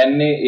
NA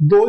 2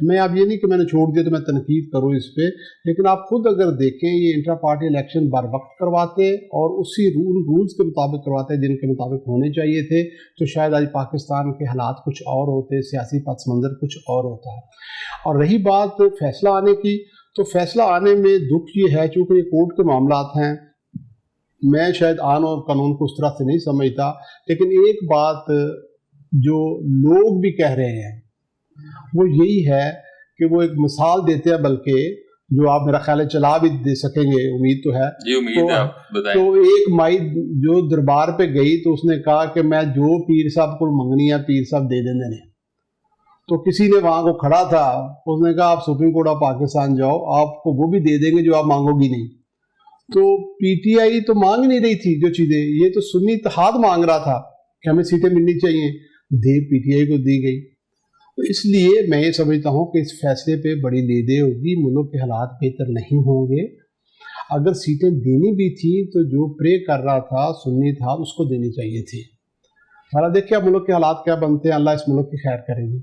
میں اب یہ نہیں کہ میں نے چھوڑ دیا تو میں تنقید کروں اس پہ، لیکن آپ خود اگر دیکھیں یہ انٹرا پارٹی الیکشن بر وقت کرواتے اور اسی رولز کے مطابق کرواتے جن کے مطابق ہونے چاہیے تھے تو شاید آج پاکستان کے حالات کچھ اور ہوتے، سیاسی پس منظر کچھ اور ہوتا ہے۔ اور رہی بات فیصلہ آنے کی، تو فیصلہ آنے میں دکھ یہ ہے چونکہ یہ کورٹ کے معاملات ہیں، میں شاید آئین اور قانون کو اس طرح سے نہیں سمجھتا، لیکن ایک بات جو لوگ بھی کہہ رہے ہیں وہ یہی ہے کہ وہ ایک مثال دیتے ہیں، بلکہ جو آپ میرا خیال ہے چلا بھی دے سکیں گے، امید تو ہے جی امید ہے، آپ بتائیں۔ تو ایک مائی جو دربار پہ گئی تو اس نے کہا کہ میں جو پیر صاحب کو منگنی ہے پیر صاحب دے دیں نے، تو کسی نے وہاں کو کھڑا تھا، اس نے کہا آپ سپریم کورٹ آف پاکستان جاؤ، آپ کو وہ بھی دے دیں گے جو آپ مانگو گی نہیں۔ تو پی ٹی آئی تو مانگ نہیں رہی تھی جو چیزیں، یہ تو سنی اتحاد مانگ رہا تھا کہ ہمیں سیٹیں ملنی چاہیے، دے پی ٹی آئی کو دی گئی۔ تو اس لیے میں یہ سمجھتا ہوں کہ اس فیصلے پہ بڑی لیدے ہوگی، ملک کے حالات بہتر نہیں ہوں گے۔ اگر سیٹیں دینی بھی تھی تو جو پرے کر رہا تھا سنی تھا اس کو دینی چاہیے تھی۔ دیکھیں اب ملک کے حالات کیا بنتے ہیں، اللہ اس ملک کی خیر کرے گی۔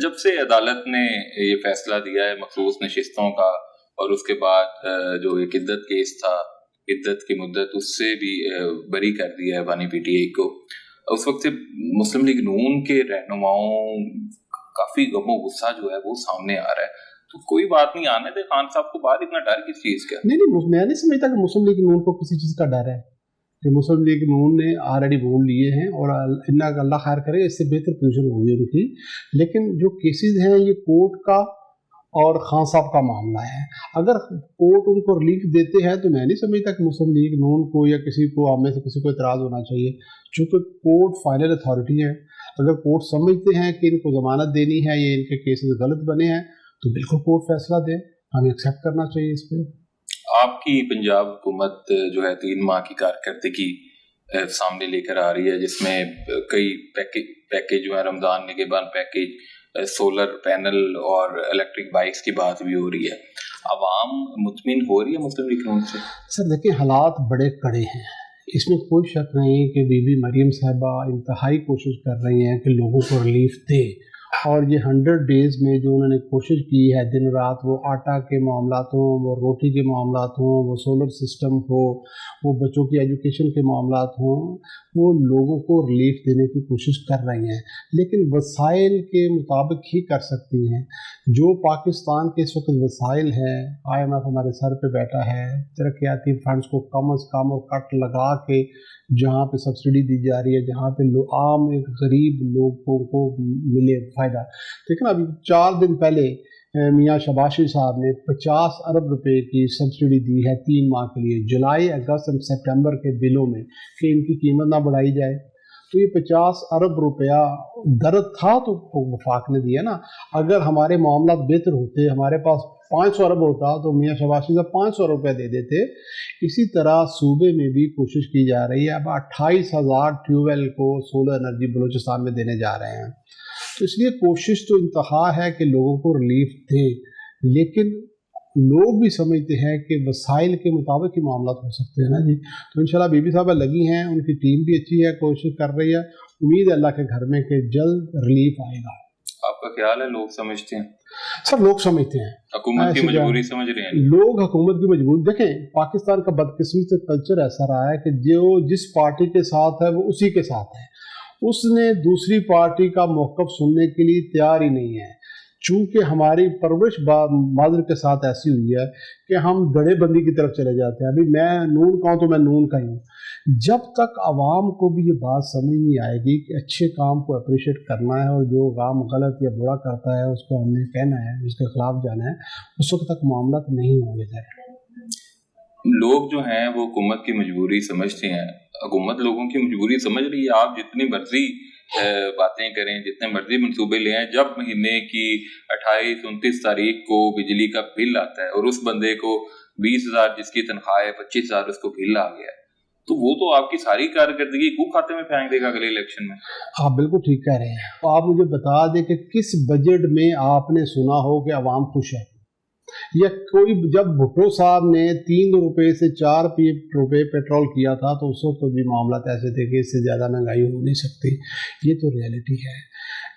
جب سے عدالت نے یہ فیصلہ دیا ہے مخصوص نشستوں کا، اور اس کے بعد جو ایک عدت کیس تھا، عدت کی مدت اس سے بھی بری کر دیا ہے بانی پی ٹی آئی کو، اس وقت سے مسلم لیگ نون کے رہنماؤں کافی غم و غصہ جو ہے وہ سامنے آ رہا ہے۔ تو کوئی بات نہیں، آنے دے خان صاحب کو بعد، اتنا ڈر کس چیز کا؟ نہیں، میں نہیں سمجھتا کہ مسلم لیگ نون کو کسی چیز کا ڈر ہے، کہ مسلم لیگ نون نے آلریڈی ووٹ لیے ہیں اور اللہ خیر کرے اس سے بہتر پوزیشن ہوئی ان کی، لیکن جو کیسز ہیں یہ کورٹ کا اور خان صاحب کا معاملہ ہے۔ اگر کورٹ ان کو ریلیف دیتے ہیں تو میں نہیں سمجھتا کہ مسلم لیگ نون کو یا کسی کو ہم میں سے کسی کو اعتراض ہونا چاہیے، چونکہ کورٹ فائنل اتھارٹی ہے۔ اگر کورٹ سمجھتے ہیں کہ ان کو ضمانت دینی ہے یا ان کے کیسز غلط بنے ہیں تو بالکل کورٹ فیصلہ دے، ہمیں ایکسیپٹ کرنا چاہیے اس پہ۔ آپ کی پنجاب حکومت جو ہے 3 ماہ کی کارکردگی سامنے لے کر آ رہی ہے، جس میں کئی پیکیج جو ہے، رمضان نگہبان پیکیج، سولر پینل اور الیکٹرک بائکس کی بات بھی ہو رہی ہے۔ عوام مطمئن ہو رہی ہے مسلم لیگ نون سے؟ سر دیکھیں حالات بڑے کڑے ہیں، اس میں کوئی شک نہیں کہ بی بی مریم صاحبہ انتہائی کوشش کر رہی ہیں کہ لوگوں کو ریلیف دے، اور یہ 100 ڈیز میں جو انہوں نے کوشش کی ہے دن رات، وہ آٹا کے معاملات ہوں، وہ روٹی کے معاملات ہوں، وہ سولر سسٹم ہو، وہ بچوں کی ایجوکیشن کے معاملات ہوں، وہ لوگوں کو ریلیف دینے کی کوشش کر رہی ہیں، لیکن وسائل کے مطابق ہی کر سکتی ہیں۔ جو پاکستان کے اس وقت وسائل ہیں، آئی ایم ایف ہمارے سر پہ بیٹھا ہے، ترقیاتی فنڈز کو کم از کم اور کٹ لگا کے جہاں پہ سبسڈی دی جا رہی ہے، جہاں پہ عام ایک غریب لوگوں کو ملے فائدہ۔ لیکن ابھی 4 دن پہلے میاں شباشی صاحب نے 50 ارب روپے کی سبسڈی دی ہے 3 ماہ کے لیے، جولائی، اگست اور سپٹمبر کے بلوں میں، کہ ان کی قیمت نہ بڑھائی جائے۔ تو یہ 50 ارب روپیہ درد تھا تو وفاق نے دیا نا۔ اگر ہمارے معاملات بہتر ہوتے، ہمارے پاس 500 ارب ہوتا تو میاں شباشی صاحب 500 روپے دے دیتے۔ اسی طرح صوبے میں بھی کوشش کی جا رہی ہے، اب 28,000 ٹیوب ویل کو سولر انرجی بلوچستان میں دینے جا رہے ہیں۔ تو اس لیے کوشش تو انتہا ہے کہ لوگوں کو ریلیف دیں، لیکن لوگ بھی سمجھتے ہیں کہ وسائل کے مطابق ہی معاملات ہو سکتے ہیں نا جی۔ تو انشاءاللہ بی بی صاحبہ لگی ہیں، ان کی ٹیم بھی اچھی ہے، کوشش کر رہی ہے، امید ہے اللہ کے گھر میں کہ جلد ریلیف آئے گا۔ آپ کا خیال ہے لوگ سمجھتے ہیں؟ سر لوگ سمجھتے ہیں، حکومت کی مجبوری سمجھ رہے ہیں لوگ حکومت کی مجبوری۔ دیکھیں پاکستان کا بدقسمتی سے کلچر ایسا رہا ہے کہ جو جس پارٹی کے ساتھ ہے وہ اسی کے ساتھ ہے، اس نے دوسری پارٹی کا موقف سننے کے لیے تیار ہی نہیں ہے۔ چونکہ ہماری پرورش مادر کے ساتھ ایسی ہوئی ہے کہ ہم دڑے بندی کی طرف چلے جاتے ہیں، ابھی میں نون کا ہوں تو میں نون کا ہی ہوں۔ جب تک عوام کو بھی یہ بات سمجھ نہیں آئے گی کہ اچھے کام کو اپریشیٹ کرنا ہے اور جو کام غلط یا برا کرتا ہے اس کو ہم نے کہنا ہے، اس کے خلاف جانا ہے، اس وقت تک معاملات نہیں ہوں گے۔ لوگ جو ہیں وہ حکومت کی مجبوری سمجھتے ہیں، حکومت لوگوں کی مجبوری سمجھ رہی ہے۔ آپ جتنی مرضی باتیں کریں، جتنے مرضی منصوبے لے آئیں، جب مہینے کی 28-29 تاریخ کو بجلی کا بل آتا ہے اور اس بندے کو 20,000 جس کی تنخواہ ہے، 25,000 اس کو بل آ گیا ہے، تو وہ تو آپ کی ساری کارکردگی کو کھاتے میں پھینک دے گا اگلے الیکشن میں۔ آپ بالکل ٹھیک کہہ رہے ہیں۔ آپ مجھے بتا دیں کہ کس بجٹ میں آپ نے سنا ہو کہ عوام خوش ہے، یا کوئی جب بھٹو صاحب نے 3 روپے سے 4 روپے پیٹرول کیا تھا تو اس وقت بھی معاملات ایسے تھے کہ اس سے زیادہ مہنگائی ہو نہیں سکتی۔ یہ تو ریئلٹی ہے۔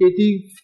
80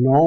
9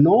9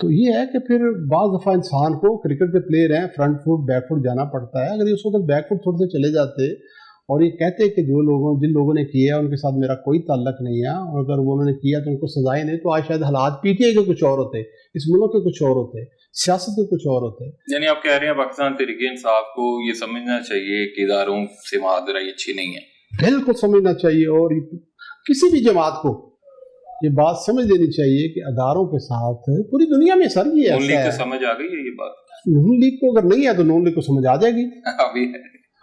تو یہ ہے کہ پھر بعض دفعہ انسان کو کرکٹ کے پلیئر ہیں فرنٹ فٹ بیک فٹ جانا پڑتا ہے. اگر اس وقت بیک فٹ تھوڑے سے چلے جاتے اور یہ کہتے کہ جن لوگوں نے کیا ہے ان کے ساتھ میرا کوئی تعلق نہیں ہے, اور اگر انہوں نے کیا تو ان کو سزائیں نہیں, تو آج شاید حالات پی ٹی آئی کے کچھ اور ہوتے, اس ملک کے کچھ اور ہوتے, سیاست کے کچھ اور ہوتے. یعنی آپ کہہ رہے ہیں پاکستان تحریک انصاف کو یہ سمجھنا چاہیے کہ اداروں سے معذرت اچھی نہیں ہے. بالکل سمجھنا چاہیے, اور کسی بھی جماعت کو یہ بات سمجھ لینی چاہیے کہ اداروں کے ساتھ پوری دنیا میں سر یہ نون لیگ ایسا کو ہے. سمجھ آ گئی ہے یہ بات؟ نون لیگ کو اگر نہیں ہے تو نون لیگ کو سمجھ آ جائے گی.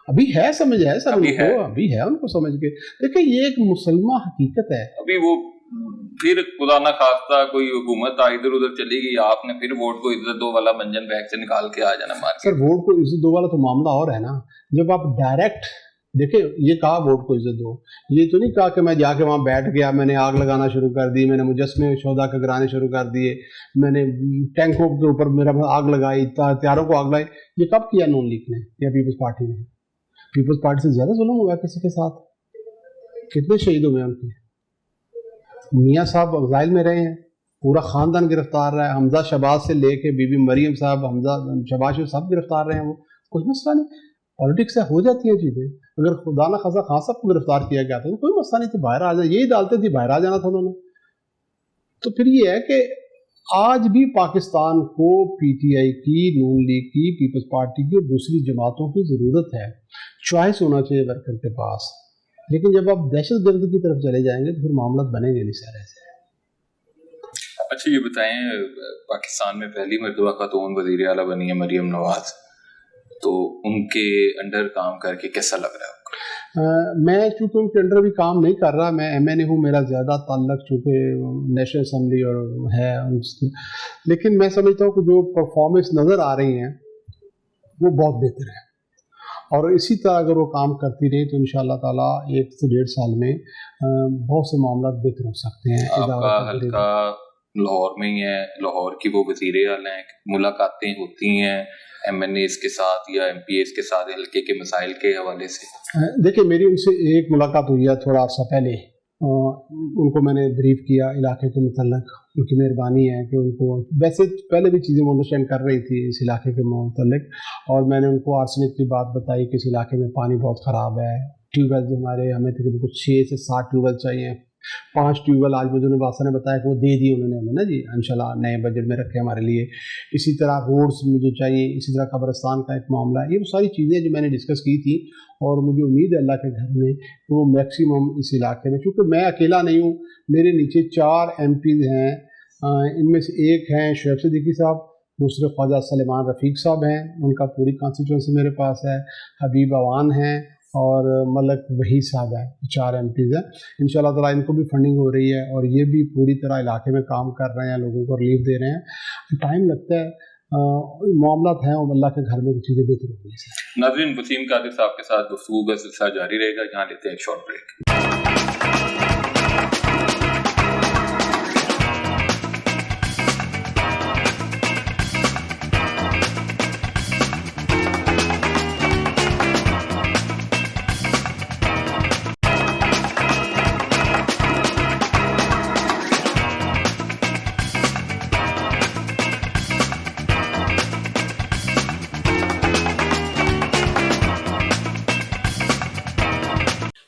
ابھی ہے سمجھ ہے سر, ابھی ہے ان کو سمجھ کے. دیکھیں یہ ایک مسلمہ حقیقت ہے. ابھی وہ پھر خدا نہ خواستہ کوئی حکومت ادھر ادھر چلی گئی, آپ نے پھر ووٹ کو عزت دو والا منجن بیگ سے نکال کے آ جانا مار. سر ووٹ کو عزت دو والا تو معاملہ اور ہے نا. جب آپ ڈائریکٹ دیکھیں, یہ کہا ووٹ کو عزت دو, یہ تو نہیں کہا کہ میں جا کے وہاں بیٹھ گیا, میں نے آگ لگانا شروع کر دی, میں نے مجسمے شہداء کے گرانے شروع کر دیے, میں نے ٹینکوں کے اوپر میرا آگ لگائی, ہتھیاروں کو آگ لگائی. یہ کب کیا نون لیگ نے یا پیپلز پارٹی نے؟ پیپلز پارٹی سے زیادہ ظلم ہوا کسی کے ساتھ. کتنے شہید ہوئے ان کے. میاں صاحب ایگزائل میں رہے ہیں, پورا خاندان گرفتار رہا ہے, حمزہ شہباز سے لے کے بی بی مریم صاحب, حمزہ شہباز سب گرفتار رہے ہیں. وہ کوئی مسئلہ نہیں, پالیٹکس سے ہو جاتی ہیں چیزیں. اگر خدا نہ خاصا خان صاحب کو گرفتار کیا گیا تھا تو کوئی مسئلہ نہیں تھی, باہر آ جانا, یہی ڈالتے تھے باہر آ جانا تھا انہوں نے. تو پھر یہ ہے کہ آج بھی پاکستان کو پی ٹی آئی کی, نون لیگ کی, پیپلز پارٹی کی اور دوسری جماعتوں کی ضرورت ہے. چوائس ہونا چاہیے ورکر کے پاس. لیکن جب آپ دہشت گردی کی طرف چلے جائیں گے تو پھر معاملات بنے گے نہیں سر ایسے. اچھا یہ بتائیں, پاکستان میں پہلی مرتبہ خاتون وزیر اعلیٰ بنی ہے مریم نواز, تو ان کے انڈر کام کر کے کیسا لگ رہا ہے آپ کو؟ میں چونکہ ان کے انڈر بھی کام نہیں کر رہا, میں ایم این اے ہوں, میرا زیادہ تعلق چونکہ نیشنل اسمبلی اور ہے, لیکن میں سمجھتا ہوں کہ جو پرفارمنس نظر آ رہی ہیں وہ بہت بہتر ہے, اور اسی طرح اگر وہ کام کرتی رہی تو انشاءاللہ تعالیٰ 1 سے 1.5 سال میں بہت سے معاملات بہتر ہو سکتے ہیں. آپ کا حلقہ لاہور میں ہی ہے, لاہور کی وہ وزیر اعلیٰ ہیں, ملاقاتیں ہوتی ہیں ایم این ایز کے ساتھ یا ایم پی ایز کے ساتھ حلقے کے مسائل کے حوالے سے؟ دیکھیں میری ان سے ایک ملاقات ہوئی ہے تھوڑا عرصہ پہلے, ان کو میں نے بریف کیا علاقے کے متعلق. ان کی مہربانی ہے کہ ان کو ویسے پہلے بھی چیزیں وہ انڈرسٹینڈ کر رہی تھی اس علاقے کے متعلق, اور میں نے ان کو آرسنک کی بات بتائی کہ اس علاقے میں پانی بہت خراب ہے. ٹیوب ویل ہمارے ہمیں تقریباً کچھ 6 سے 7 ٹیوب ویل چاہیے. 5 ٹیوب ویل آج مجھے بادشاہ نے بتایا کہ وہ دے دی انہوں نے ہمیں نا جی, انشاءاللہ نئے بجٹ میں رکھے ہمارے لیے. اسی طرح روڈز مجھے چاہیے, اسی طرح قبرستان کا ایک معاملہ ہے. یہ وہ ساری چیزیں جو میں نے ڈسکس کی تھی, اور مجھے امید ہے اللہ کے گھر میں کہ وہ میکسیمم اس علاقے میں, چونکہ میں اکیلا نہیں ہوں, میرے نیچے 4 ایم پیز ہیں. ان میں سے ایک ہیں شعیب صدیقی صاحب, دوسرے خواجہ سلیمان رفیق صاحب ہیں, ان کا پوری کانسٹیچوئنسی میرے پاس ہے. حبیب اوان ہیں اور ملک وحید صاحب ہیں. 4 ایم پیز ہیں. انشاءاللہ تعالیٰ ان کو بھی فنڈنگ ہو رہی ہے اور یہ بھی پوری طرح علاقے میں کام کر رہے ہیں, لوگوں کو ریلیف دے رہے ہیں. ٹائم لگتا ہے, معاملات ہیں, اور اللہ کے گھر میں چیزیں بہتر ہو گئی ہیں. ناظرین, وسیم قادر صاحب کے ساتھ گفتگو کا سلسلہ جاری رہے گا, یہاں لیتے ہیں ایک شارٹ بریک.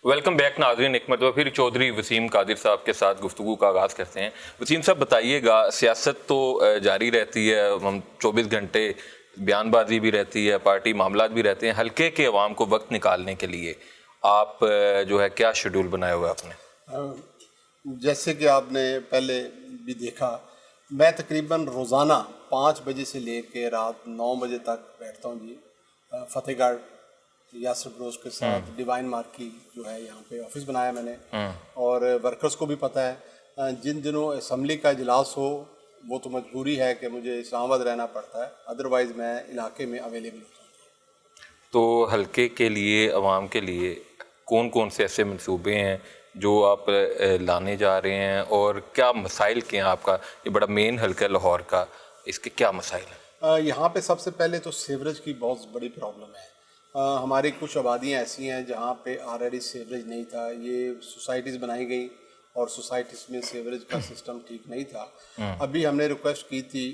ویلکم بیک ناظرین, ایک مرتبہ پھر چودھری وسیم قادر صاحب کے ساتھ گفتگو کا آغاز کرتے ہیں. وسیم صاحب بتائیے گا, سیاست تو جاری رہتی ہے, ہم 24 گھنٹے بیان بازی بھی رہتی ہے, پارٹی معاملات بھی رہتے ہیں, حلقے کے عوام کو وقت نکالنے کے لیے آپ جو ہے کیا شیڈول بنایا ہوا ہے آپ نے؟ جیسے کہ آپ نے پہلے بھی دیکھا, میں تقریباً روزانہ 5 بجے سے لے کے رات 9 بجے تک بیٹھتا ہوں جی. فتح گڑھ یاسر بروز کے ساتھ ڈیوائن مارکی جو ہے یہاں پہ آفس بنایا میں نے, اور ورکرز کو بھی پتہ ہے جن دنوں اسمبلی کا اجلاس ہو وہ تو مجبوری ہے کہ مجھے اسلام آباد رہنا پڑتا ہے, ادروائز میں علاقے میں اویلیبل ہوتا ہوں. تو حلقے کے لیے, عوام کے لیے کون کون سے ایسے منصوبے ہیں جو آپ لانے جا رہے ہیں, اور کیا مسائل کے ہیں؟ آپ کا یہ بڑا مین حلقہ لاہور کا, اس کے کیا مسائل ہیں؟ یہاں پہ سب سے پہلے تو سیوریج کی بہت بڑی پرابلم ہے. ہماری کچھ آبادیاں ایسی ہیں جہاں پہ آلریڈی سیوریج نہیں تھا. یہ سوسائٹیز بنائی گئی اور سوسائٹیز میں سیوریج کا سسٹم ٹھیک نہیں تھا. ابھی ہم نے ریکویسٹ کی تھی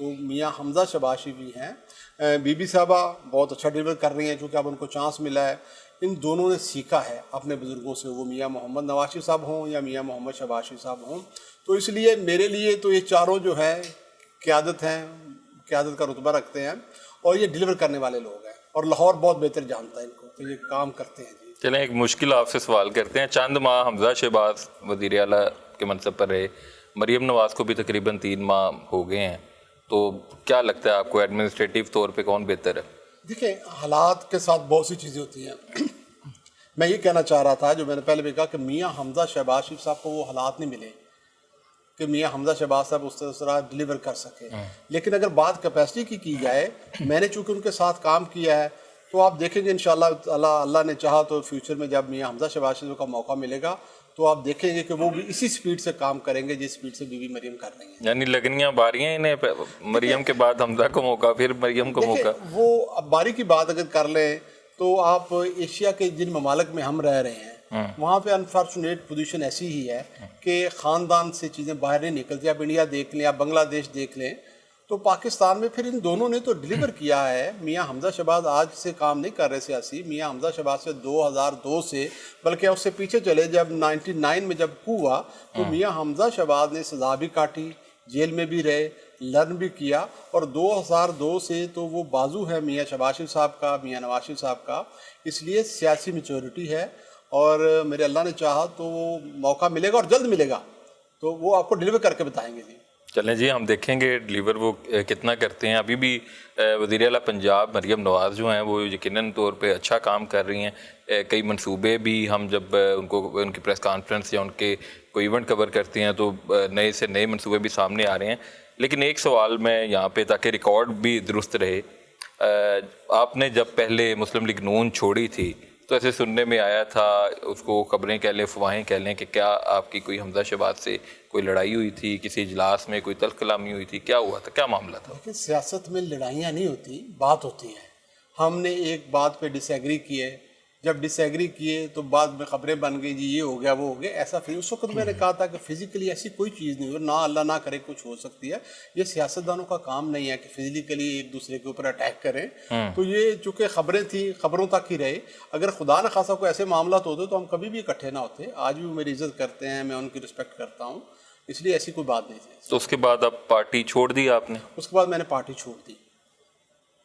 تو میاں حمزہ شباشی بھی ہیں، بی بی صاحبہ بہت اچھا ڈیلیور کر رہی ہیں چونکہ اب ان کو چانس ملا ہے. ان دونوں نے سیکھا ہے اپنے بزرگوں سے، وہ میاں محمد نواشی صاحب ہوں یا میاں محمد شباشی صاحب ہوں. تو اس لیے میرے لیے تو یہ چاروں جو ہیں قیادت ہیں، قیادت کا رتبہ رکھتے ہیں، اور یہ ڈیلیور کرنے والے لوگ ہیں، اور لاہور بہت بہتر جانتا ہے ان کو، تو یہ کام کرتے ہیں. جی چلیں ایک مشکل آپ سے سوال کرتے ہیں. چند ماہ حمزہ شہباز وزیر اعلیٰ کے منصب پر رہے، مریم نواز کو بھی تقریباً 3 ماہ ہو گئے ہیں، تو کیا لگتا ہے آپ کو ایڈمنسٹریٹو طور پہ کون بہتر ہے؟ دیکھیں، حالات کے ساتھ بہت سی چیزیں ہوتی ہیں. میں یہ کہنا چاہ رہا تھا جو میں نے پہلے بھی کہا کہ میاں حمزہ شہباز شریف صاحب کو وہ حالات نہیں ملے کہ میاں حمزہ شہباز صاحب اس طرح ڈیلیور کر سکے. لیکن اگر بات کیپیسٹی کی جائے، میں نے چونکہ ان کے ساتھ کام کیا ہے، تو آپ دیکھیں گے انشاءاللہ اللہ نے چاہا تو فیوچر میں جب میاں حمزہ شہباز شریف کا موقع ملے گا تو آپ دیکھیں گے کہ وہ بھی اسی سپیڈ سے کام کریں گے جس سپیڈ سے بی بی مریم کر رہی ہیں. یعنی لگنیاں باریاں انہیں، مریم کے بعد حمزہ کو موقع، پھر مریم کو موقع. وہ اب باری کی بات اگر کر لیں تو آپ ایشیا کے جن ممالک میں ہم رہ رہے ہیں وہاں پہ انفارچونیٹ پوزیشن ایسی ہی ہے کہ خاندان سے چیزیں باہر نہیں نکلتی. آپ انڈیا دیکھ لیں، آپ بنگلہ دیش دیکھ لیں، تو پاکستان میں پھر ان دونوں نے تو ڈیلیور کیا ہے. میاں حمزہ شہباز آج سے کام نہیں کر رہے سیاسی، میاں حمزہ شہباز سے 2002 سے، بلکہ اس سے پیچھے چلے جب 99 میں جب کو ہوا تو میاں حمزہ شہباز نے سزا بھی کاٹی، جیل میں بھی رہے، لرن بھی کیا، اور 2002 سے تو وہ بازو ہے میاں شہباز شریف صاحب کا، میاں نواز شریف صاحب کا. اس لیے سیاسی میچورٹی ہے، اور میرے اللہ نے چاہا تو وہ موقع ملے گا اور جلد ملے گا، تو وہ آپ کو ڈیلیور کر کے بتائیں گے. جی چلیں جی، ہم دیکھیں گے ڈیلیور وہ کتنا کرتے ہیں. ابھی بھی وزیر اعلیٰ پنجاب مریم نواز جو ہیں وہ یقیناً طور پہ اچھا کام کر رہی ہیں. کئی منصوبے بھی ہم جب ان کی پریس کانفرنس یا ان کے کوئی ایونٹ کور کرتے ہیں تو نئے سے نئے منصوبے بھی سامنے آ رہے ہیں. لیکن ایک سوال میں یہاں پہ، تاکہ ریکارڈ بھی درست رہے، آپ نے جب پہلے مسلم لیگ نون چھوڑی تھی تو ایسے سننے میں آیا تھا، اس کو خبریں کہہ لیں، افواہیں کہہ لیں، کہ کیا آپ کی کوئی حمزہ شہباز سے کوئی لڑائی ہوئی تھی، کسی اجلاس میں کوئی تلخ کلامی ہوئی تھی، کیا ہوا تھا، کیا معاملہ تھا؟ لیکن سیاست میں لڑائیاں نہیں ہوتی، بات ہوتی ہے. ہم نے ایک بات پہ ڈس ایگری کیے، جب ڈس ایگری کیے تو بعد میں خبریں بن گئی، جی یہ ہو گیا وہ ہو گیا. ایسا پھر اس وقت میں نے کہا تھا کہ فزیکلی ایسی کوئی چیز نہیں ہو، نہ اللہ نہ کرے کچھ ہو سکتی ہے. یہ سیاستدانوں کا کام نہیں ہے کہ فزیکلی ایک دوسرے کے اوپر اٹیک کریں. تو یہ چونکہ خبریں تھیں، خبروں تک ہی رہے. اگر خدا نہ خاصا کوئی ایسے معاملات ہوتے تو ہم کبھی بھی اکٹھے نہ ہوتے. آج بھی وہ میری عزت کرتے ہیں، میں ان کی رسپیکٹ کرتا ہوں، اس لیے ایسی کوئی بات نہیں تھی. تو اس کے بعد اب پارٹی چھوڑ دی آپ نے؟ اس کے بعد میں نے پارٹی چھوڑ دی.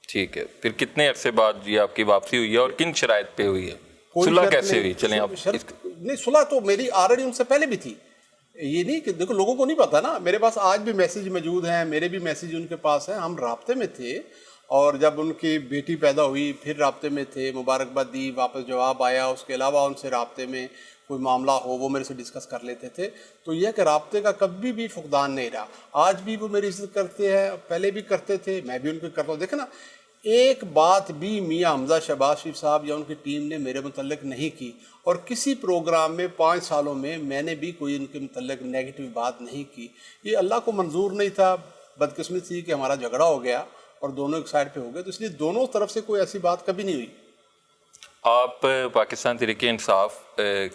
ٹھیک ہے. پھر کتنے عرصے بعد یہ آپ کی واپسی ہوئی ہے اور کن شرائط پہ ہوئی ہے؟ صلح کیسے ہوئی؟ چلیں آپ. نہیں، صلح تو میری آلریڈی ان سے پہلے بھی تھی. یہ نہیں کہ دیکھو لوگوں کو نہیں پتا نا، میرے پاس آج بھی میسیج موجود ہیں، میرے بھی میسیج ان کے پاس ہیں. ہم رابطے میں تھے، اور جب ان کی بیٹی پیدا ہوئی پھر رابطے میں تھے، مبارکباد دی، واپس جواب آیا. اس کے علاوہ ان سے رابطے میں کوئی معاملہ ہو وہ میرے سے ڈسکس کر لیتے تھے. تو یہ کہ رابطے کا کبھی بھی فقدان نہیں رہا. آج بھی وہ میری عزت کرتے ہیں، پہلے بھی کرتے تھے، میں بھی ان کی کرتا ہوں. دیکھیں نا، ایک بات بھی میاں حمزہ شہباز شریف صاحب یا ان کی ٹیم نے میرے متعلق نہیں کی، اور کسی پروگرام میں 5 سالوں میں نے بھی کوئی ان کے متعلق نیگیٹو بات نہیں کی. یہ اللہ کو منظور نہیں تھا. بدقسمت تھی کہ ہمارا جھگڑا ہو گیا اور دونوں ایک سائڈ پہ ہو گئے، تو اس لیے دونوں طرف سے کوئی ایسی بات کبھی نہیں ہوئی. آپ پاکستان تحریک انصاف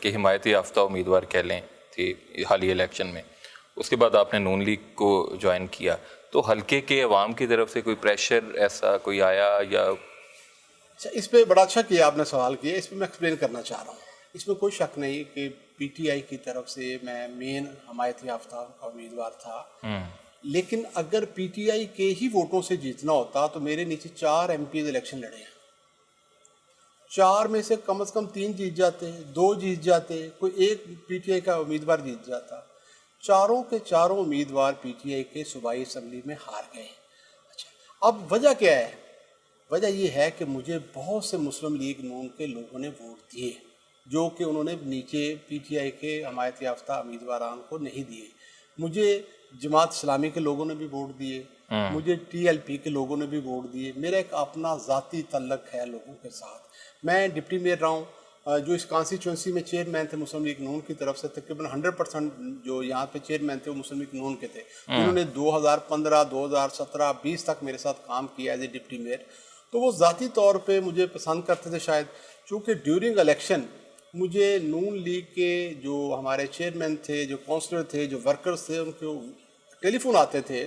کے حمایتی یافتہ امیدوار کہہ لیں تھے حالیہ الیکشن میں، اس کے بعد آپ نے نون لیگ کو جوائن کیا، تو حلقے کے عوام کی طرف سے کوئی پریشر ایسا کوئی آیا یا؟ اچھا، اس پہ بڑا اچھا کیا آپ نے سوال کیا. اس پہ میں ایکسپلین کرنا چاہ رہا ہوں. اس میں کوئی شک نہیں کہ پی ٹی آئی کی طرف سے میں مین حمایت یافتہ کا امیدوار تھا. لیکن اگر پی ٹی آئی کے ہی ووٹوں سے جیتنا ہوتا تو میرے نیچے 4 ایم پیز الیکشن لڑے ہیں. 4 میں سے کم 3 جیت جاتے، 2 جیت جاتے، کوئی ایک پی ٹی آئی کا امیدوار جیت جاتا. 4 کے 4 امیدوار پی ٹی آئی کے صوبائی اسمبلی میں ہار گئے. اچھا، اب وجہ کیا ہے؟ وجہ یہ ہے کہ مجھے بہت سے مسلم لیگ نون کے لوگوں نے ووٹ دیے، جو کہ انہوں نے نیچے پی ٹی آئی کے حمایت یافتہ امیدواران کو نہیں دیے. مجھے جماعت اسلامی کے لوگوں نے بھی ووٹ دیے، مجھے ٹی ایل پی کے لوگوں نے بھی ووٹ دیے. میرا ایک اپنا ذاتی تعلق ہے لوگوں کے ساتھ. میں ڈپٹی میئر رہا ہوں. جو اس کانسٹیچوئنسی میں چیئرمین تھے مسلم لیگ نون کی طرف سے، تقریباً 100% جو یہاں پہ چیئرمین تھے وہ مسلم لیگ نون کے تھے. انہوں نے 2015 2017 20 تک میرے ساتھ کام کیا ایز اے ڈپٹی میئر. تو وہ ذاتی طور پہ مجھے پسند کرتے تھے شاید، چونکہ ڈیورنگ الیکشن مجھے نون لیگ کے جو ہمارے چیئرمین تھے، جو کونسلر تھے، جو ورکرز تھے، ان کے ٹیلی فون آتے تھے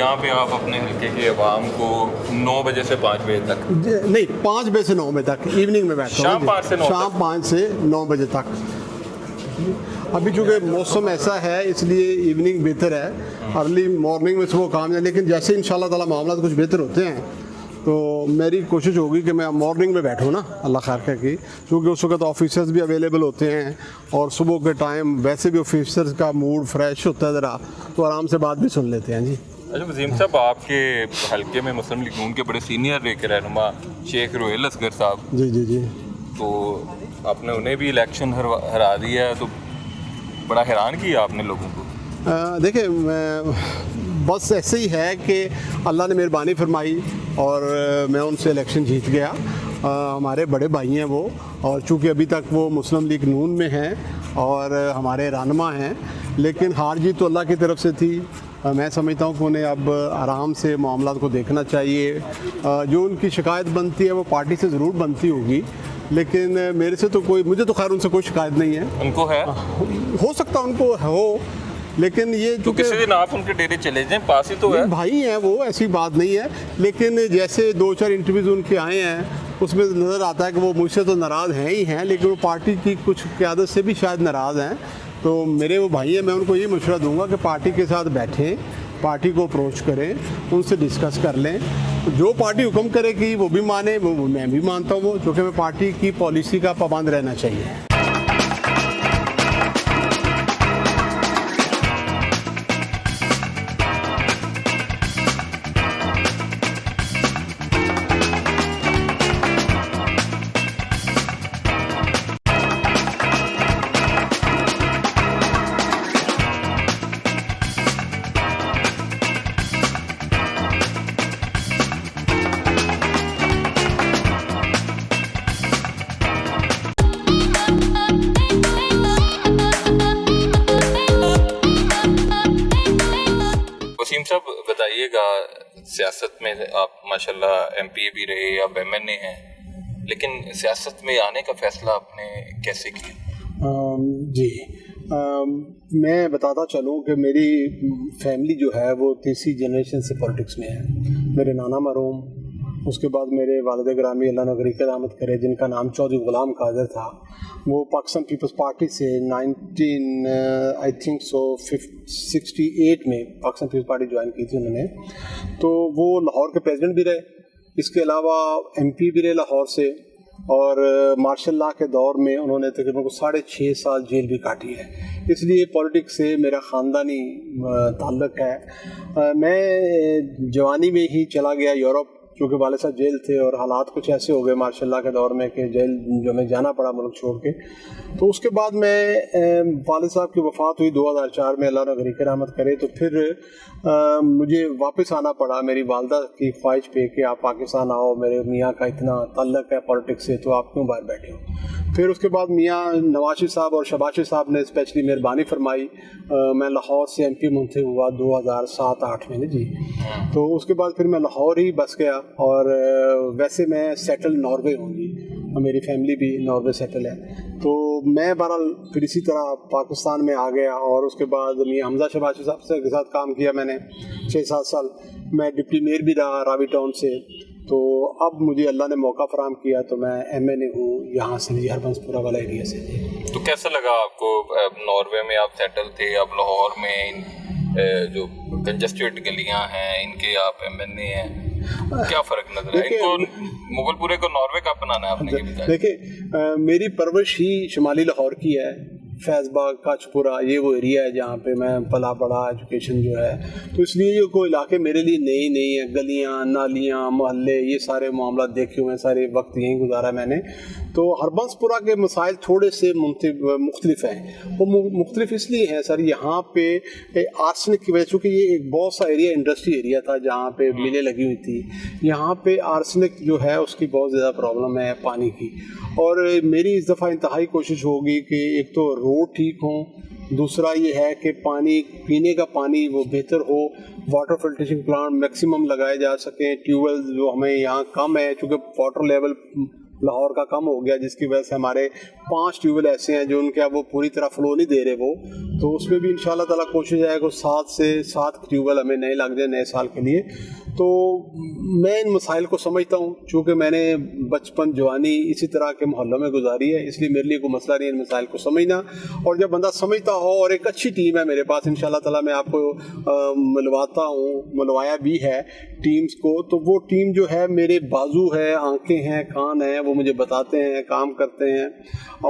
یہاں پہ آپ اپنے حلقے کے عوام کو 9 بجے سے 5 بجے تک نہیں 5 بجے سے 9 بجے تک ایوننگ میں بیٹھتا ہوں شام 5 سے 9 شام 5 سے 9 بجے تک. ابھی چونکہ موسم ایسا ہے اس لیے ایوننگ بہتر ہے, ارلی مارننگ میں صبح کام ہے, لیکن جیسے انشاءاللہ تعالیٰ معاملات کچھ بہتر ہوتے ہیں تو میری کوشش ہوگی کہ میں مارننگ میں بیٹھوں نا, اللہ خیر کر کی, کیونکہ اس وقت آفیسرز بھی اویلیبل ہوتے ہیں اور صبح کے ٹائم ویسے بھی آفیسرز کا موڈ فریش ہوتا ہے ذرا, تو آرام سے بات بھی سن لیتے ہیں. جی اچھا وسیم صاحب, آپ کے حلقے میں مسلم لیگ نون کے بڑے سینئر رہنما شیخ روہیل اصغر صاحب, جی تو آپ نے انہیں بھی الیکشن ہرا دیا ہے, تو بڑا حیران کیا آپ نے لوگوں کو. دیکھیں بس ایسے ہی ہے کہ اللہ نے مہربانی فرمائی اور میں ان سے الیکشن جیت گیا. ہمارے بڑے بھائی ہیں وہ, اور چونکہ ابھی تک وہ مسلم لیگ نون میں ہیں اور ہمارے رہنما ہیں, لیکن ہار جیت تو اللہ کی طرف سے تھی. میں سمجھتا ہوں کہ انہیں اب آرام سے معاملات کو دیکھنا چاہیے. جو ان کی شکایت بنتی ہے وہ پارٹی سے ضرور بنتی ہوگی, لیکن میرے سے تو مجھے تو خیر ان سے کوئی شکایت نہیں ہے. ان کو ہے, ہو سکتا ان کو ہو, لیکن یہ تو کسی دن آپ ان کے ڈیرے چلے جائیں, پاس ہی تو ہے. بھائی ہیں وہ, ایسی بات نہیں ہے, لیکن جیسے 2-4 انٹرویوز ان کے آئے ہیں اس میں نظر آتا ہے کہ وہ مجھ سے تو ناراض ہیں ہی ہیں, لیکن وہ پارٹی کی کچھ قیادت سے بھی شاید ناراض ہیں. تو میرے وہ بھائی ہیں, میں ان کو یہ مشورہ دوں گا کہ پارٹی کے ساتھ بیٹھیں, پارٹی کو اپروچ کریں, ان سے ڈسکس کر لیں. جو پارٹی حکم کرے گی وہ بھی مانے, وہ میں بھی مانتا ہوں, وہ چونکہ میں پارٹی کی پالیسی کا پابند رہنا چاہیے. وسیم صاحب بتائیے گا, سیاست میں آپ ماشاءاللہ ایم پی اے بھی رہے, اب ایم این اے ہیں, لیکن سیاست میں آنے کا فیصلہ آپ نے کیسے کیا؟ جی میں بتاتا چلوں کہ میری فیملی جو ہے وہ تیسری جنریشن سے پولیٹکس میں ہے. میرے نانا مرحوم, اس کے بعد میرے والد گرامی اللہ نے غریق رحمت کرے, جن کا نام چودھری غلام قادر تھا, وہ پاکستان پیپلز پارٹی سے 1968 میں پاکستان پیپلز پارٹی جوائن کی تھی انہوں نے. تو وہ لاہور کے پریزیڈنٹ بھی رہے, اس کے علاوہ ایم پی بھی رہے لاہور سے, اور مارشل لا کے دور میں انہوں نے تقریباً 6.5 سال جیل بھی کاٹی ہے. اس لیے پولیٹکس سے میرا خاندانی تعلق ہے. میں جوانی میں ہی چلا گیا یورپ, کیونکہ والد صاحب جیل تھے اور حالات کچھ ایسے ہو گئے ماشاء اللہ کے دور میں کہ جیل جو میں جانا پڑا ملک چھوڑ کے. تو اس کے بعد میں والد صاحب کی وفات ہوئی 2004 میں, اللہ نے غریق رحمت کرے, تو پھر مجھے واپس آنا پڑا میری والدہ کی خواہش پہ کہ آپ پاکستان آؤ, میرے میاں کا اتنا تعلق ہے پولیٹکس سے, تو آپ کیوں باہر بیٹھے ہو. پھر اس کے بعد میاں نواز شریف صاحب اور شہباز شریف صاحب نے اسپیشلی مہربانی فرمائی, میں لاہور سے ایم پی منتخب ہوا 2007-8 میں جی. تو اس کے بعد پھر میں لاہور ہی بس گیا, اور ویسے میں سیٹل ناروے ہوں گی, میری فیملی بھی ناروے سیٹل ہے. تو میں بہرحال پھر اسی طرح پاکستان میں آ گیا, اور اس کے بعد میاں حمزہ شہباز شریف صاحب کے ساتھ کام کیا میں نے 6-7 سال. میں ڈپٹی میئر بھی رہا راوی ٹاؤن سے. تو اب مجھے اللہ نے موقع فراہم کیا تو میں ایم این اے ہوں یہاں سے جی, ہربنس پورہ والا ایریا سے. تو کیسا لگا آپ کو؟ ناروے میں آپ سیٹل تھے, اب لاہور میں جو کنجسٹڈ گلیاں ہیں ان کے آپ ایم این اے ہیں, کیا فرق نظر ہے؟ ان کو مغل پورے کو ناروے کا بنانا ہے آپ نے؟ دیکھیں میری پرورش ہی شمالی لاہور کی ہے, فیض باغ کاچپورہ یہ وہ ایریا ہے جہاں پہ میں پلا بڑا, ایجوکیشن جو ہے, تو اس لیے یہ کوئی علاقے میرے لیے نئی نہیں ہے. گلیاں نالیاں محلے یہ سارے معاملات دیکھے ہوئے ہیں, سارے وقت یہیں گزارا میں نے. تو ہربنس پورہ کے مسائل تھوڑے سے مختلف ہیں. وہ مختلف اس لیے ہیں سر, یہاں پہ آرسنک کی وجہ, چونکہ یہ ایک بہت سا ایریا انڈسٹری ایریا تھا جہاں پہ ملیں لگی ہوئی تھی, یہاں پہ آرسنک جو ہے اس کی بہت زیادہ پرابلم ہے پانی کی. اور میری اس دفعہ انتہائی کوشش ہوگی کہ ایک تو روڈ ٹھیک ہوں, دوسرا یہ ہے کہ پانی پینے کا پانی وہ بہتر ہو, واٹر فلٹریشن پلانٹ میکسیمم لگائے جا سکیں, ٹیوب ویل جو ہمیں یہاں کم ہے چونکہ واٹر لیول لاہور کا کم ہو گیا, جس کی وجہ سے ہمارے 5 ٹیوب ویل ایسے ہیں جو ان کے اب وہ پوری طرح فلو نہیں دے رہے وہ, تو اس میں بھی انشاءاللہ تعالیٰ کوشش ہے کہ 7 سے 7 ٹیوب ویل ہمیں نئے لگ جائیں نئے سال کے لیے. تو میں ان مسائل کو سمجھتا ہوں, چونکہ میں نے بچپن جوانی اسی طرح کے محلوں میں گزاری ہے, اس لیے میرے لیے کوئی مسئلہ نہیں ان مسائل کو سمجھنا. اور جب بندہ سمجھتا ہو, اور ایک اچھی ٹیم ہے میرے پاس انشاءاللہ تعالیٰ, میں آپ کو ملواتا ہوں, ملوایا بھی ہے ٹیمز کو, تو وہ ٹیم جو ہے میرے بازو ہے, آنکھیں ہیں, کان ہیں, وہ مجھے بتاتے ہیں, کام کرتے ہیں,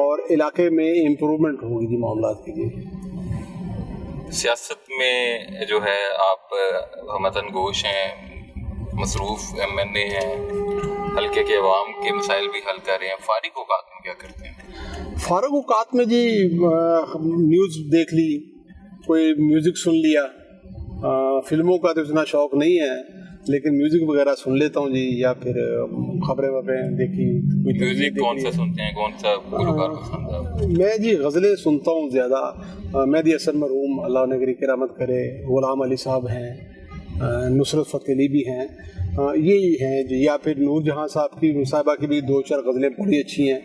اور علاقے میں امپرومنٹ ہوگی جی معاملات کے لیے. سیاست میں جو ہے آپ ہمتن گوش ہیں, مصروف MNA ہیں, حلقے کے عوام کے مسائل بھی حل کر رہے ہیں, فارغ اوقات میں کیا کرتے ہیں؟ فارغ اوقات میں جی نیوز دیکھ لی, کوئی میوزک سن لیا, فلموں کا تو اتنا شوق نہیں ہے لیکن میوزک وغیرہ سن لیتا ہوں جی, یا پھر خبریں دیکھی. میوزک کون سا سنتے ہیں, کون سا گلوکار پسند ہے؟ میں جی غزلیں سنتا ہوں زیادہ. مہدی حسن مرحوم اللہ انہیں گری کی رحمت کرے, غلام علی صاحب ہیں, نصرت فتح علی بھی ہیں, یہی ہیں جو, یا پھر نور جہاں صاحب کی صاحبہ کی بھی 2-4 غزلیں بڑی اچھی ہیں.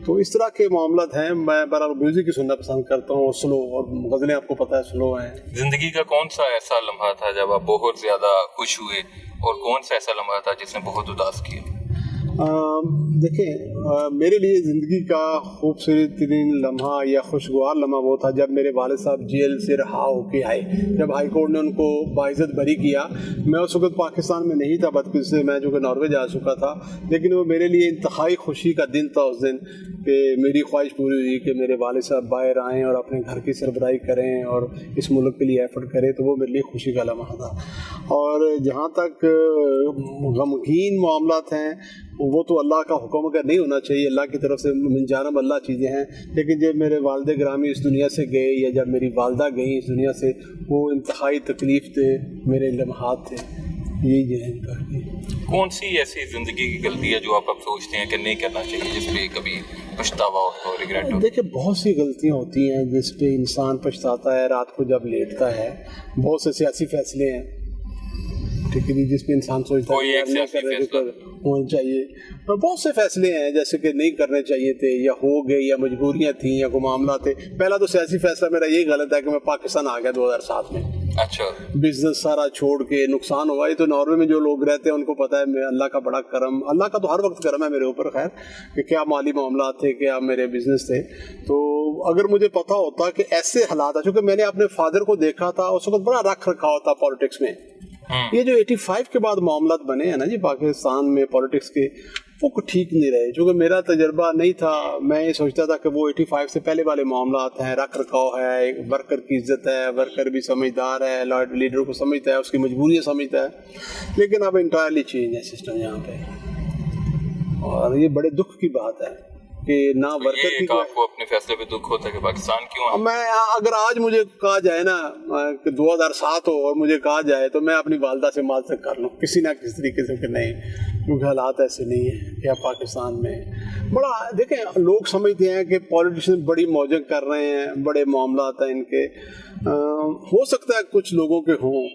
تو اس طرح کے معاملات ہیں. میں برابر میوزک ہی سننا پسند کرتا ہوں, اور سلو, اور غزلیں آپ کو پتہ ہے سلو ہیں. زندگی کا کون سا ایسا لمحہ تھا جب آپ بہت زیادہ خوش ہوئے, اور کون سا ایسا لمحہ تھا جس نے بہت اداس کیا؟ دیکھیں میرے لیے زندگی کا خوبصورت ترین لمحہ یا خوشگوار لمحہ وہ تھا جب میرے والد صاحب جیل سے رہا ہو کے آئے, جب ہائی کورٹ نے ان کو باعزت بری کیا. میں اس وقت پاکستان میں نہیں تھا, بدقسمتی سے میں جو کہ ناروے جا چکا تھا, لیکن وہ میرے لیے انتہائی خوشی کا دن تھا اس دن, کہ میری خواہش پوری ہوئی کہ میرے والد صاحب باہر آئیں اور اپنے گھر کی سربراہی کریں اور اس ملک کے لیے ایفرٹ کریں. تو وہ میرے لیے خوشی کا لمحہ تھا. اور جہاں تک غمگین معاملات ہیں, وہ تو اللہ کا حکم اگر نہیں ہونا چاہیے, اللہ کی طرف سے من جانب اللہ چیزیں ہیں. لیکن جب میرے والد گرامی اس دنیا سے گئے, یا جب میری والدہ گئیں اس دنیا سے, وہ انتہائی تکلیف تھے, میرے لمحات تھے. یہی جو ہے ان کا. کون سی ایسی زندگی کی غلطی ہے جو آپ اب سوچتے ہیں کہ نہیں کرنا چاہیے, جس پہ کبھی پچھتاوا ہو, ریگریٹ ہو؟ دیکھیں بہت سی غلطیاں ہوتی ہیں جس پہ انسان پچھتاتا ہے رات کو جب لیٹتا ہے. بہت سے سیاسی فیصلے ہیں, ٹھیک ہے جی, جس پہ انسان سوچتا ہے ہونا چاہیے. بہت سے فیصلے ہیں جیسے کہ نہیں کرنے چاہیے تھے, یا ہو گئے, یا مجبوریاں تھیں, یا کوئی معاملہ تھے. پہلا تو سیاسی فیصلہ میرا یہی غلط ہے کہ میں پاکستان آ گیا 2007 میں. اچھا, بزنس سارا چھوڑ کے نقصان ہوا. یہ تو ناروے میں جو لوگ رہتے ہیں ان کو پتہ ہے, اللہ کا بڑا کرم, اللہ کا تو ہر وقت کرم ہے میرے اوپر, خیر کہ کیا مالی معاملات تھے, کیا میرے بزنس تھے. تو اگر مجھے پتہ ہوتا کہ ایسے حالات ہیں, چونکہ میں نے اپنے فادر کو دیکھا تھا, اس وقت بڑا رکھ رکھا ہوتا پالیٹکس میں. یہ جو 85 کے بعد معاملات بنے ہیں نا جی پاکستان میں پالیٹکس کے, وہ ٹھیک نہیں رہے. چونکہ میرا تجربہ نہیں تھا, میں یہ سوچتا تھا کہ وہ 85 سے پہلے والے معاملات ہیں, رکھ رکھاؤ ہے, ورکر کی عزت ہے, ورکر بھی سمجھدار ہے, لیڈر کو سمجھتا ہے, اس کی مجبوریاں سمجھتا ہے. لیکن اب انٹائرلی چینج ہے سسٹم یہاں پہ, اور یہ بڑے دکھ کی بات ہے کہ نہ ورکر کی. آپ کو اپنے فیصلے پہ دکھ ہوتا ہے کہ پاکستان کیوں؟ میں اگر آج مجھے کہا جائے نا کہ 2007 ہو اور مجھے کہا جائے تو میں اپنی والدہ سے معذرت کر لوں کسی نہ کسی طریقے سے کہ نہیں, کیونکہ حالات ایسے نہیں ہیں کہ پاکستان میں بڑا. دیکھیں لوگ سمجھتے ہیں کہ پولیٹیشین بڑی موجیں کر رہے ہیں, بڑے معاملات ہیں ان کے. ہو سکتا ہے کچھ لوگوں کے ہوں,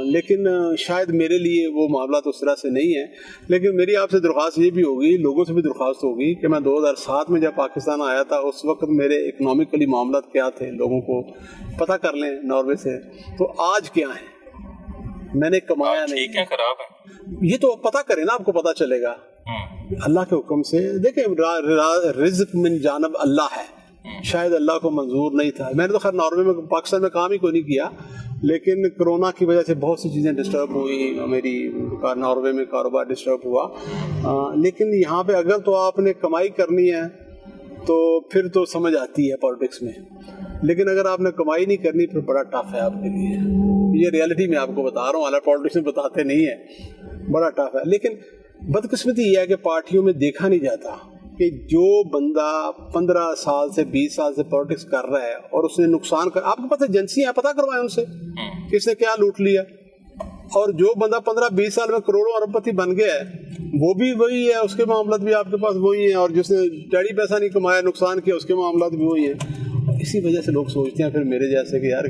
لیکن شاید میرے لیے وہ معاملات اس طرح سے نہیں ہیں. لیکن میری آپ سے درخواست یہ بھی ہوگی, لوگوں سے بھی درخواست ہوگی کہ میں 2007 میں جب پاکستان آیا تھا اس وقت میرے اکنامکلی معاملات کیا تھے, لوگوں کو پتہ کر لیں ناروے سے. تو آج کیا ہیں, میں نے کمایا نہیں, ٹھیک ہے خراب ہے, یہ تو پتہ کریں نا, آپ کو پتہ چلے گا اللہ کے حکم سے. دیکھیں رزق من جانب اللہ ہے, شاید اللہ کو منظور نہیں تھا. میں نے تو خیر ناروے میں پاکستان میں کام ہی کوئی نہیں کیا, لیکن کرونا کی وجہ سے بہت سی چیزیں ڈسٹرب ہوئی, میری ناروے میں کاروبار ڈسٹرب ہوا. لیکن یہاں پہ اگر تو آپ نے کمائی کرنی ہے تو پھر تو سمجھ آتی ہے پالیٹکس میں, لیکن اگر آپ نے کمائی نہیں کرنی پھر بڑا ٹف ہے آپ کے لیے. یہ ریالٹی میں آپ کو بتا رہا ہوں, حالانکہ پالیٹکس بتاتے نہیں ہیں, بڑا ٹف ہے. لیکن بدقسمتی یہ ہے کہ پارٹیوں میں دیکھا نہیں جاتا کہ جو بندہ 15 سال سے 20 سال سے پالیٹکس کر رہا ہے اور اس نے نقصان کر, آپ کو پتہ ایجنسی ہیں, پتہ کروائیں ان سے کس نے کیا لوٹ لیا. اور جو بندہ 15-20 سال میں کروڑوں ارب پتی بن گیا ہے وہ بھی وہی ہے, اس کے معاملات بھی آپ کے پاس وہی ہیں, اور جس نے ڈیڑھی پیسہ نہیں کمایا نقصان کیا اس کے معاملات بھی وہی ہیں. اسی وجہ سے لوگ سوچتے ہیں پھر میرے جیسے کہ یار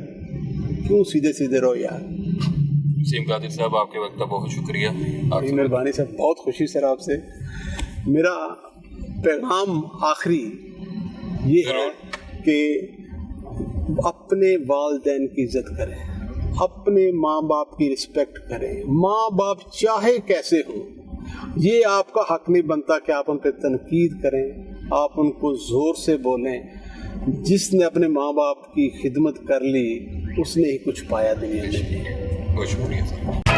کیوں سیدھے سیدھے رہو یار. وسیم قادر صاحب آپ کے وقت کا بہت شکریہ. مہربانی صاحب, بہت خوشی سر آپ سے. میرا پیغام آخری یہ ہے کہ اپنے والدین کی عزت کریں، اپنے ماں باپ کی رسپیکٹ کریں، ماں باپ چاہے کیسے ہوں، یہ آپ کا حق نہیں بنتا کہ آپ ان پہ تنقید کریں، آپ ان کو زور سے بولیں۔ جس نے اپنے ماں باپ کی خدمت کر لی اس نے ہی کچھ پایا دنیا میں۔ بہت شکریہ سر۔